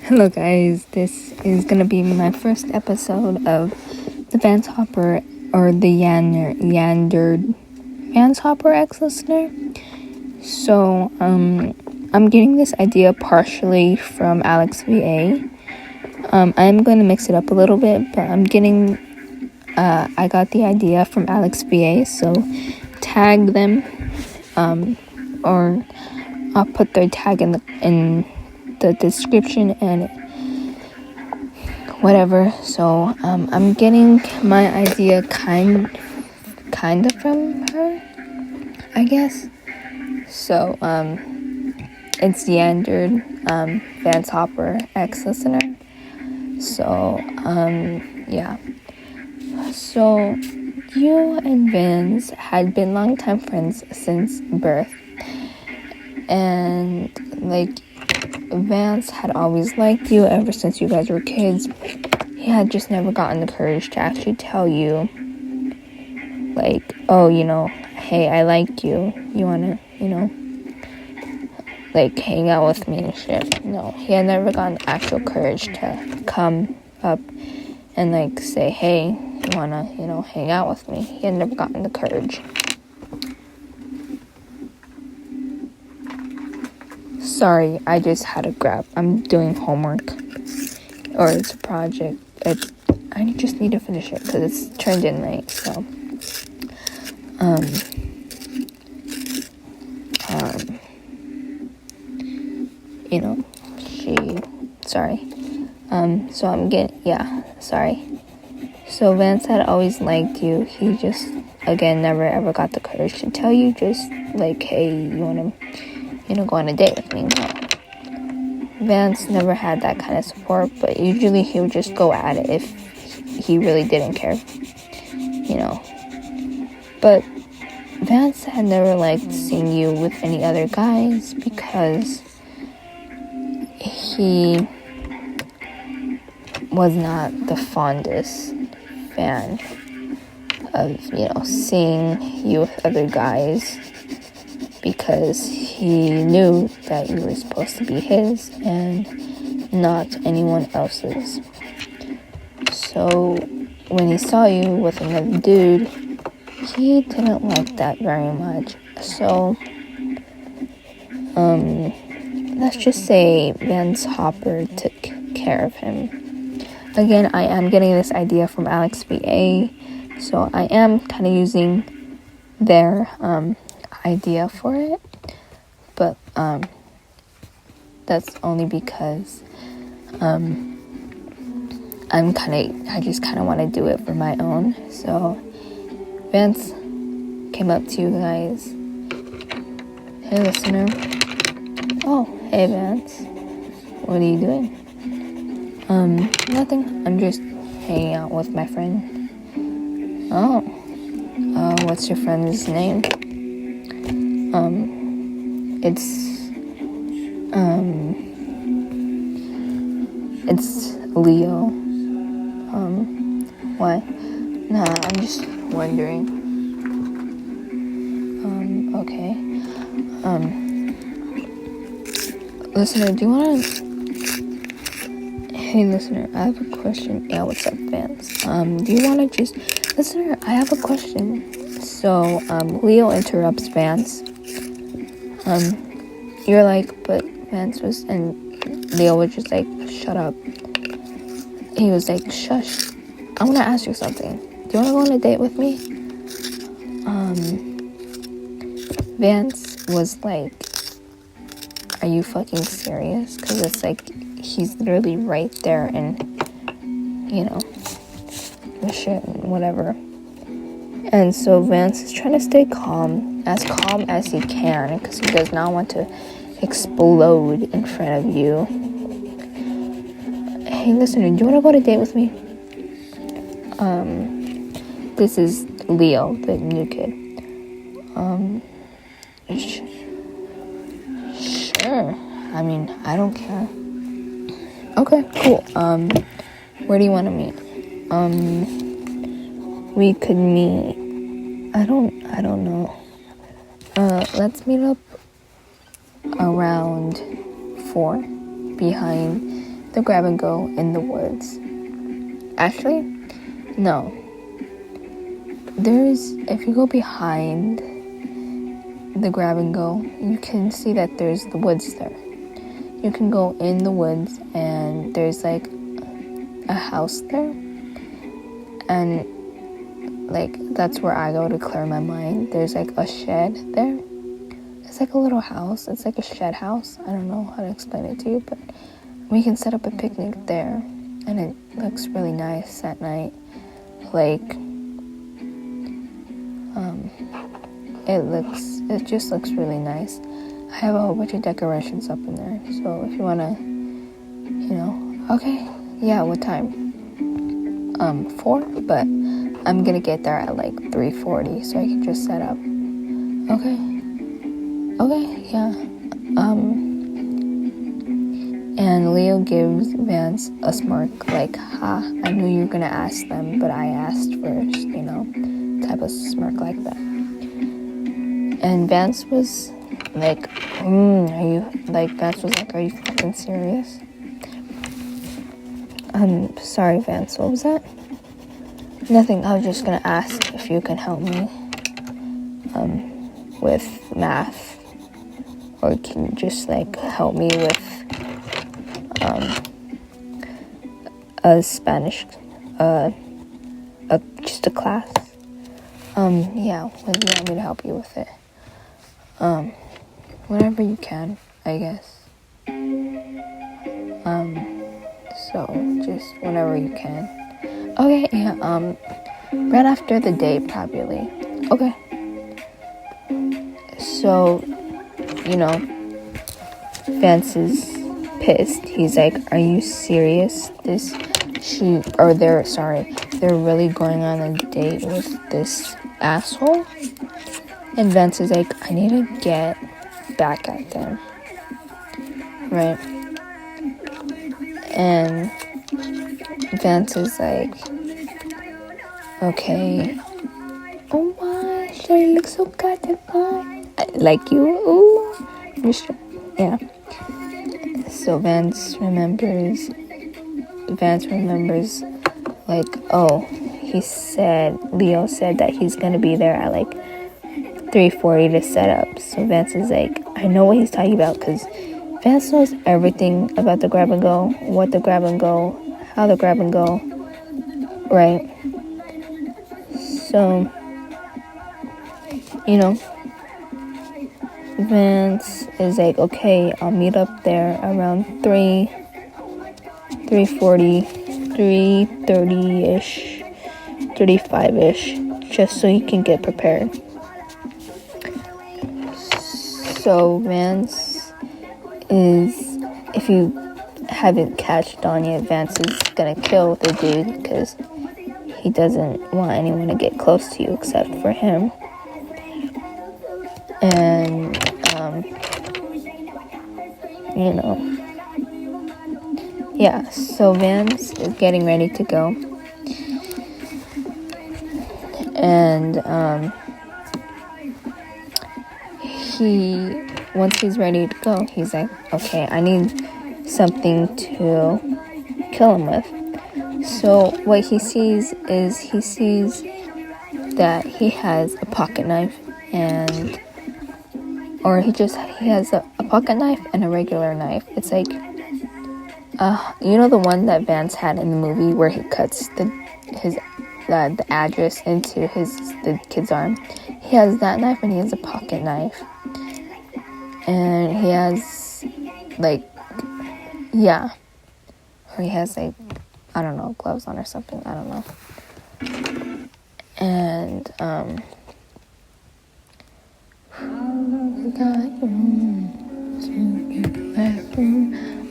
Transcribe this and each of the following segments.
Hello guys, this is gonna be my first episode of the Vance Hopper or the Yandere Vance Hopper ex-listener. So I'm getting this idea partially from Alex VA. I'm going to mix it up a little bit, but I got the idea from Alex VA, so tag them, or I'll put their tag in the description and whatever. So I'm getting my idea kind of from her, I guess. So it's Yandere Vance Hopper ex-listener. So yeah. So you and Vance had been longtime friends since birth, and like Vance had always liked you ever since you guys were kids. He had just never gotten the courage to actually tell you, like, oh, hey, I like you. You wanna, like, hang out with me and shit. No, he had never gotten the actual courage to come up and, like, say, hey, you wanna, hang out with me. He had never gotten the courage. Sorry, I just had a grab. I'm doing homework. Or it's a project. I just need to finish it because it's turned in late, so. So Vance had always liked you. He just, again, never ever got the courage to tell you, just like, hey, you wanna, go on a date with me? No. Vance never had that kind of support, but usually he would just go at it if he really didn't care, But Vance had never liked seeing you with any other guys because he was not the fondest fan of, seeing you with other guys, because he knew that you were supposed to be his and not anyone else's. So when he saw you with another dude, he didn't like that very much. So let's just say Vance Hopper took care of him. Again, I am getting this idea from Alex VA, so I am kind of using their idea for it, but that's only because I just kind of want to do it for my own. So Vance came up to you guys. Hey, listener. Oh, hey, Vance. What are you doing? Nothing. I'm just hanging out with my friend. Oh. What's your friend's name? It's Leo. Why? Nah, I'm just wondering. Okay. Listener, do you wanna... Hey, listener, I have a question. Yeah, what's up, Vance? Do you wanna just... Listener, I have a question. So, Leo interrupts Vance. You're like, but Vance was... And Leo was just like, shut up. He was like, shush. I wanna ask you something. Do you wanna go on a date with me? Vance was like, are you fucking serious? Because it's like, he's literally right there and, the shit and whatever. And so Vance is trying to stay calm as he can, because he does not want to explode in front of you. Hey, listener, do you want to go on a date with me? This is Leo, the new kid. Sure. I mean, I don't care. Okay, cool. Where do you want to meet? We could meet... I don't know. Let's meet up around 4 behind the grab and go in the woods. Actually, no. If you go behind the grab and go, you can see that there's the woods there. You can go in the woods and there's like a house there. And like that's where I go to clear my mind. There's like a shed there. It's like a little house. It's like a shed house. I don't know how to explain it to you, but we can set up a picnic there, and it looks really nice at night. Like, it just looks really nice. I have a whole bunch of decorations up in there, so if you wanna, okay, yeah, what time? 4, but I'm gonna get there at like 3:40, so I can just set up. Okay, yeah. And Leo gives Vance a smirk, like, ha, I knew you were gonna ask them, but I asked first, type of smirk like that. And Vance was like, Vance was like, are you fucking serious? Sorry, Vance, what was that? Nothing, I was just gonna ask if you can help me, with math, or can you just, like, help me with, a Spanish, just a class. Yeah, would you want me to help you with it? Whatever you can, I guess. So, just whenever you can. Okay, yeah, right after the date, probably. Okay. So, Vance is pissed. He's like, are you serious? They're really going on a date with this asshole? And Vance is like, I need to get back at them. Right? And Vance is like, okay. Oh my, you look so goddamn fine. Like you, ooh. Yeah. So Vance remembers, like, oh, Leo said that he's gonna be there at like 3:40 to set up. So Vance is like, I know what he's talking about, because Vance knows everything about the grab and go, what the grab and go, how the grab and go, right? So, Vance is like, okay, I'll meet up there around 3:40, 3:30-ish, 35-ish, just so you can get prepared. So Vance is, if you haven't catched on yet, Vance is gonna kill the dude because he doesn't want anyone to get close to you except for him. And yeah, so Vance is getting ready to go, and once he's ready to go, he's like, okay, I need something to kill him with. So what he sees that he has a pocket knife, he has a pocket knife and a regular knife. It's like, the one that Vance had in the movie where he cuts the address into the kid's arm. He has that knife, and he has a pocket knife, and he has or he has I don't know, gloves on or something. I don't know. And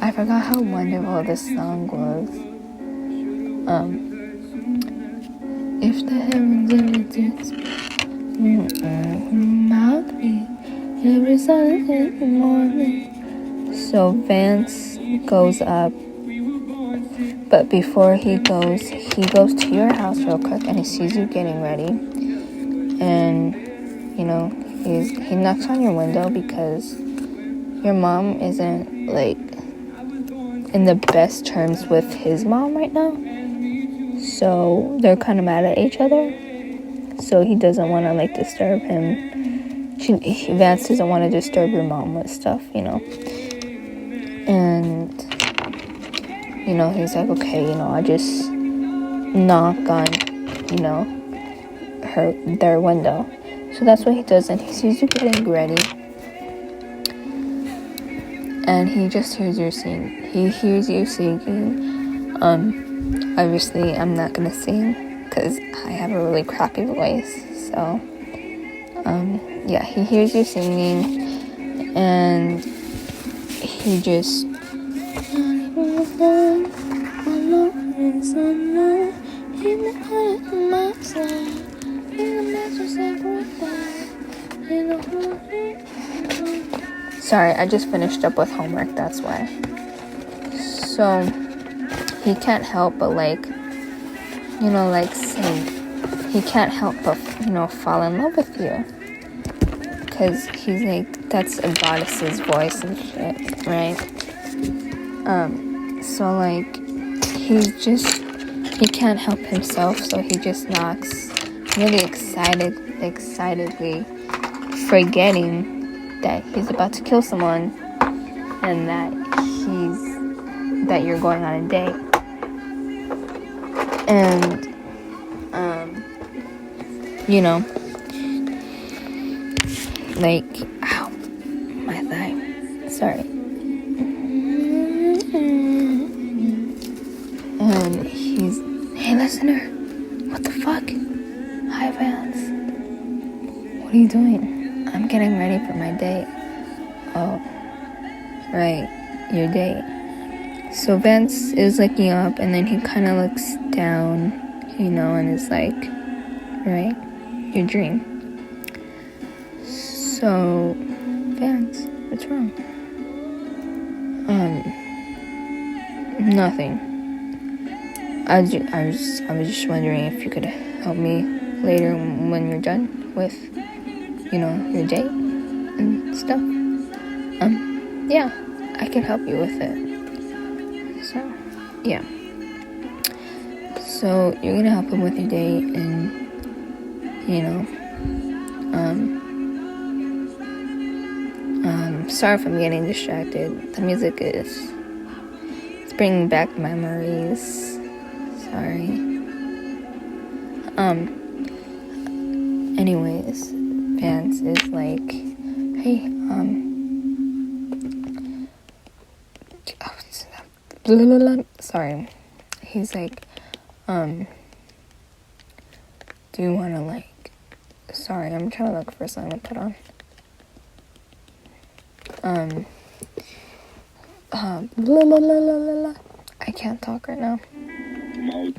I forgot how wonderful this song was. If the heavens ever did mouthpiece, every Sunday morning. So Vance goes up, but before he goes to your house real quick, and he sees you getting ready, and he knocks on your window because your mom isn't in the best terms with his mom right now. So they're kind of mad at each other. So he doesn't want to like disturb him. Vance doesn't want to disturb your mom with stuff, you know. And, you know, he's like, okay, you know, I just knock on, you know, their window. So that's what he does, and he sees you getting ready. And he just hears you singing. He hears you singing. Obviously, I'm not gonna sing because I have a really crappy voice. So, yeah, he hears you singing, and he just. Sorry, I just finished up with homework, that's why. So, he can't help but like, you know, like sing. He can't help but, you know, fall in love with you. Because he's like, that's a goddess's voice and shit, right? So like, he can't help himself, so he just knocks really excitedly, forgetting that he's about to kill someone and that you're going on a date. And you know, like, ow, my thigh, sorry. And he's, hey listener, what the fuck? Hi Vance, what are you doing? I'm getting ready for my date. Oh, right, your date. So Vance is looking up, and then he kind of looks down, you know, and is like, right, your dream. So, Vance, what's wrong? Nothing. I was just wondering if you could help me later when you're done with, you know, your date and stuff. Yeah, I can help you with it. So, yeah. So, you're gonna help him with your date, and, you know, sorry if I'm getting distracted. The music it's bringing back memories. Sorry. Anyways, Vance is like, hey, sorry. He's like, do you want to like, sorry, I'm trying to look for something to put on. I can't talk right now.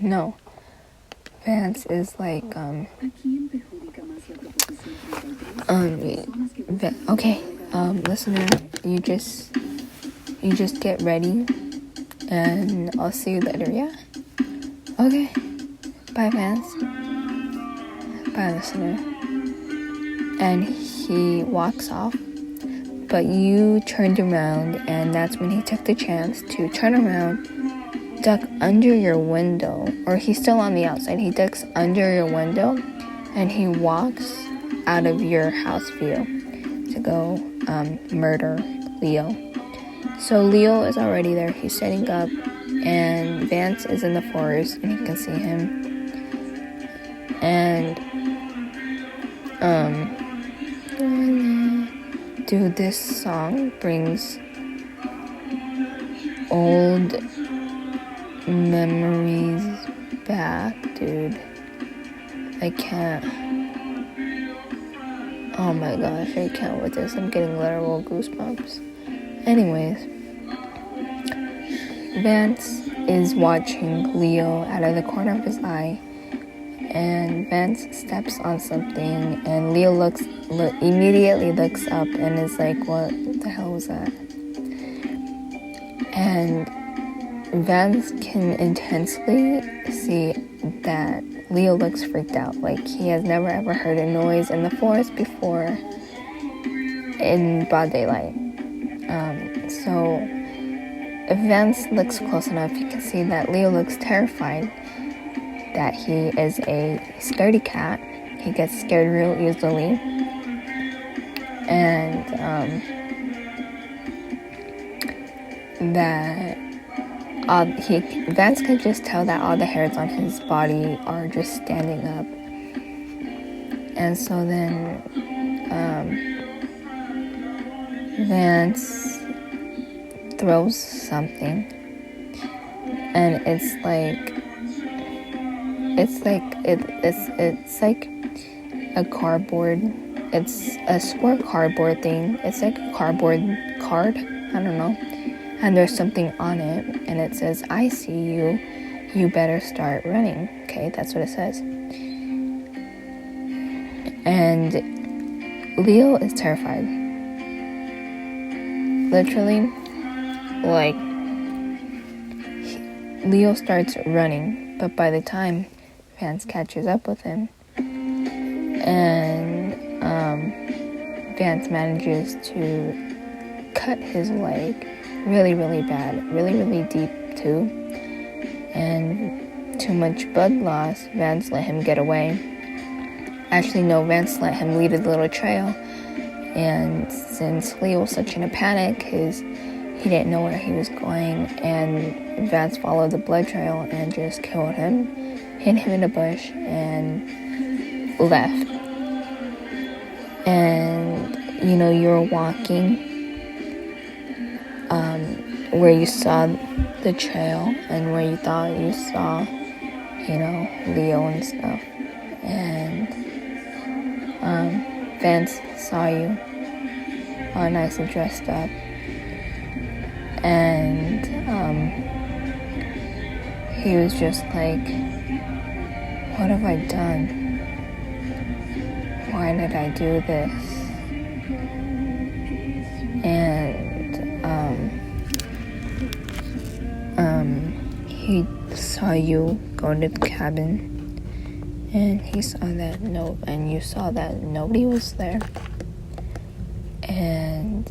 No. Vance is like, okay, listener, you just get ready, and I'll see you later, yeah? Okay. Bye, Vance. Bye, listener. And he walks off, but you turned around, and that's when he took the chance to turn around, duck under your window, or he's still on the outside. He ducks under your window, and he walks out of your house view to go murder Leo. So Leo is already there. He's setting up, and Vance is in the forest, and you can see him. And dude, this song brings old memories back, dude. I can't. Oh my gosh, I can't with this. I'm getting literal goosebumps. Anyways, Vance is watching Leo out of the corner of his eye, and Vance steps on something, and Leo immediately looks up and is like, what the hell was that? And Vance can intensely see that Leo looks freaked out. Like, he has never ever heard a noise in the forest before in broad daylight. So if Vance looks close enough, you can see that Leo looks terrified, that he is a scaredy cat. He gets scared real easily. And that Vance could just tell that all the hairs on his body are just standing up. And so then Vance throws something, and it's like a cardboard. It's a square cardboard thing. It's like a cardboard card. I don't know. And there's something on it, and it says, "I see you. You better start running." Okay, that's what it says. And Leo is terrified. Literally, like, Leo starts running, but by the time Vance catches up with him, and Vance manages to cut his leg really, really bad, really, really deep too, and too much blood loss, Vance let him get away. Actually, no, Vance let him lead a little trail, and since Leo was such in a panic, he didn't know where he was going, and Vance followed the blood trail and just killed him, hit him in the bush, and left. And you're walking where you saw the trail and where you thought you saw Leo and stuff, and Vance saw you all nice and dressed up, and he was just like, what have I done? Why did I do this? And he saw you go into the cabin, and he saw that note, and you saw that nobody was there. And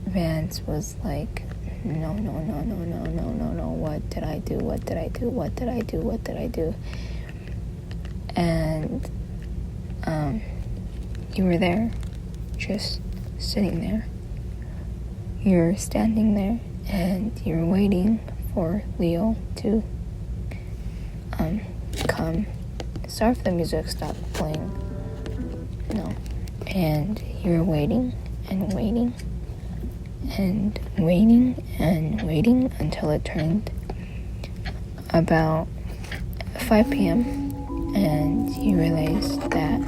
Vance was like, no, what did I do? And you were there, just sitting there. You're standing there, and you're waiting for Leo to come. Sorry if the music stopped playing. No. And you're waiting and waiting and waiting and waiting until it turned about 5 p.m. and you realized that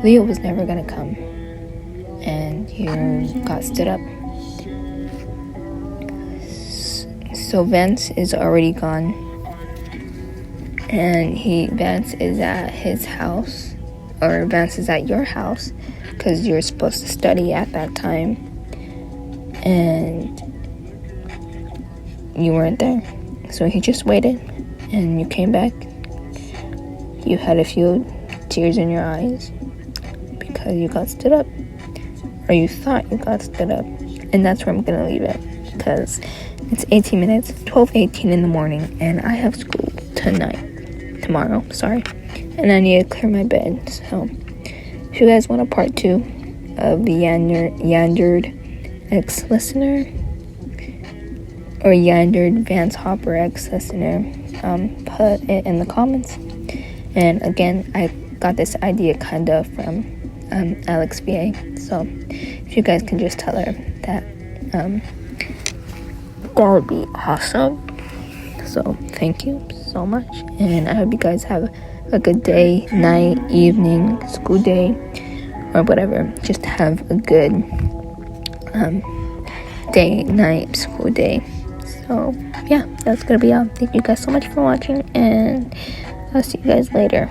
Leo was never gonna come, and you got stood up. So Vance is already gone, and Vance is at his house, or Vance is at your house, because you're supposed to study at that time, and you weren't there. So he just waited, and you came back. You had a few tears in your eyes because you got stood up, or you thought you got stood up, and that's where I'm gonna leave it, because it's 18 minutes, 12:18 in the morning, and I have school tomorrow, and I need to clear my bed. So if you guys want a part 2 of the Yandere X listener, or Yandere Vance HOPPER X listener, put it in the comments. And again, I got this idea kind of from Alex VA, so if you guys can just tell her that that would be awesome. So thank you so much, and I hope you guys have a good day, night, evening, school day, or whatever. Just have a good day, night, school day. So yeah, that's gonna be all. Thank you guys so much for watching, and I'll see you guys later.